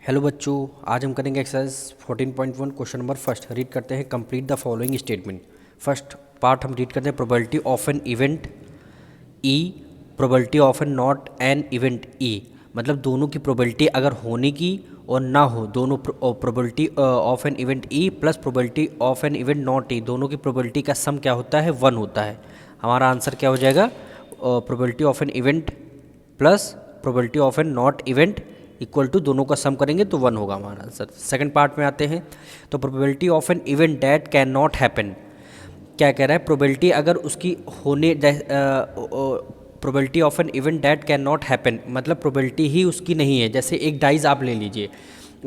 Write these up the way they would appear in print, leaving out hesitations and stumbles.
Hello बच्चों, आज हम करेंगे exercise 14.1 question number first. Read करते हैं complete the following statement. First part हम रीड करते हैं probability of an event E, probability of an not an event E. मतलब दोनों की प्रोबेबिलिटी अगर होने की और ना हो, दोनों probability of an event E plus probability of an event not E, दोनों की प्रोबेबिलिटी का सम क्या होता है? 1 होता है। हमारा आंसर क्या हो जाएगा? Probability of an event plus probability of an not event equal to दोनों का सम करेंगे तो 1 होगा हमारा आंसर। सेकंड पार्ट में आते हैं तो probability of an event that can not happen. क्या कह रहा है? प्रोबेबिलिटी अगर उसकी होने, probability of an event that can not happen मतलब प्रोबेबिलिटी ही उसकी नहीं है। जैसे एक डाइस आप ले लीजिए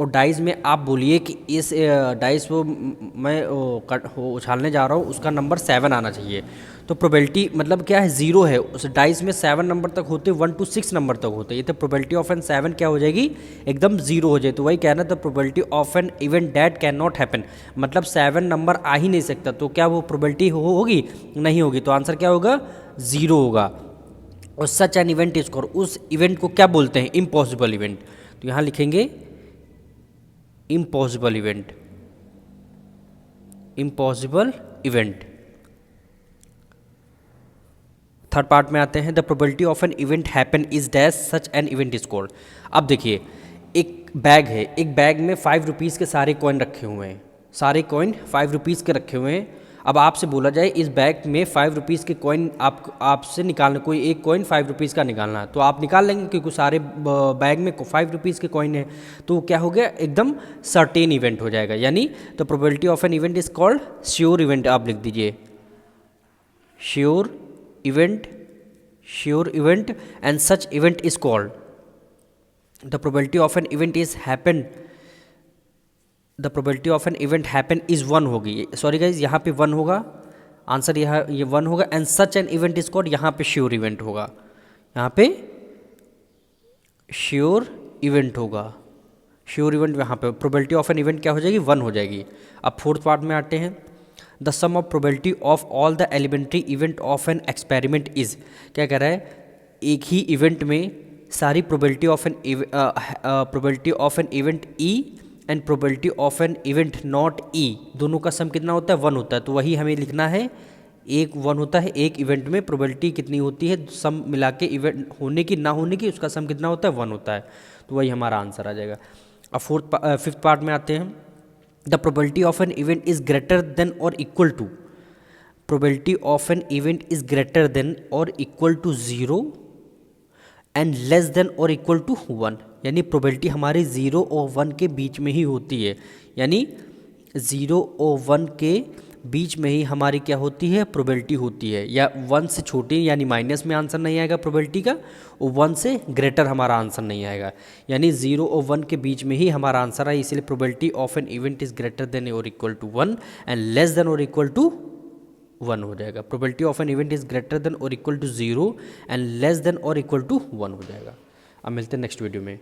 और डाइस में आप बोलिए कि इस डाइस को मैं उछालने जा रहा हूँ, उसका नंबर 7 आना चाहिए। तो प्रोबेबिलिटी मतलब क्या है? 0 है। उस डाइस में 7 नंबर तक होते, 1 to 6 नंबर तक होते। ये तो प्रोबेबिलिटी ऑफ एन 7 क्या हो जाएगी? एकदम 0 हो जाए। तो वही कहना था probability of an event that can not happen मतलब 7 नंबर आ ही नहीं सकता। तो क्या वो प्रोबेबिलिटी होगी? नहीं होगी। तो आंसर क्या होगा? 0 होगा। और such an event is called, उस इवेंट को क्या बोलते हैं? Impossible event. तो यहाँ लिखेंगे impossible event, impossible event. Third part में आते हैं the probability of an event happen is dash such an event is called. अब देखिए, एक बैग है, एक बैग में 5 रुपीज़ के सारे कॉइन रखे हुए हैं, सारे कॉइन 5 रुपीज़ के रखे हुए हैं। अब आपसे बोला जाए इस बैग में 5 रुपीज़ के कॉइन आपसे निकालना, कोई एक कॉइन 5 रुपीज़ का निकालना है तो आप निकाल लेंगे क्योंकि सारे बैग में 5 रुपीज़ के कॉइन है। तो क्या हो गया? एकदम सर्टेन इवेंट हो जाएगा। यानी तो probability of an event is called sure event. आप लिख दीजिए sure event, sure event, and such event is called the probability of an event is happen, the probability of an event happen is 1 होगी। Sorry guys, यहाँ पे 1 होगा answer, यहाँ ये 1 होगा। And such an event is called, यहाँ पे sure event होगा, यहाँ पे श्योर इवेंट होगा। श्योर इवेंट यहाँ पे प्रोबेबिलिटी ऑफ एन इवेंट क्या हो जाएगी? 1 हो जाएगी। अब फोर्थ पार्ट में आते हैं the sum of probability of all the elementary event of an experiment is. क्या कह रहा है? एक ही इवेंट में सारी probability of an event E and probability of an event not E, दोनों का सम कितना होता है? 1 होता है। तो वही हमें लिखना है, एक 1 होता है। एक इवेंट में प्रोबेबिलिटी कितनी होती है? सम मिला के इवेंट होने की ना होने की, उसका सम कितना होता है? 1 होता है। तो वही हमारा आंसर आ जाएगा। अब फिफ्थ पार्ट में आते हैं the probability of an event is greater than और equal to, probability of an event is greater than और equal to 0 and less than और इक्वल टू 1। यानी प्रोबेबिलिटी हमारी 0 और 1 के बीच में ही होती है। यानी 0 और 1 के बीच में ही हमारी क्या होती है? प्रोबेबिलिटी होती है। या 1 से छोटी यानी माइनस में आंसर नहीं आएगा प्रोबेबिलिटी का, और 1 से ग्रेटर हमारा आंसर नहीं आएगा। यानी 0 और 1 के बीच में ही हमारा आंसर है। इसलिए probability of an event is greater than और equal to 1 and less than और इक्वल टू 1 हो जाएगा। Probability of an event is greater than और equal to 0 and less than और इक्वल टू 1 हो जाएगा। अब मिलते हैं नेक्स्ट वीडियो में।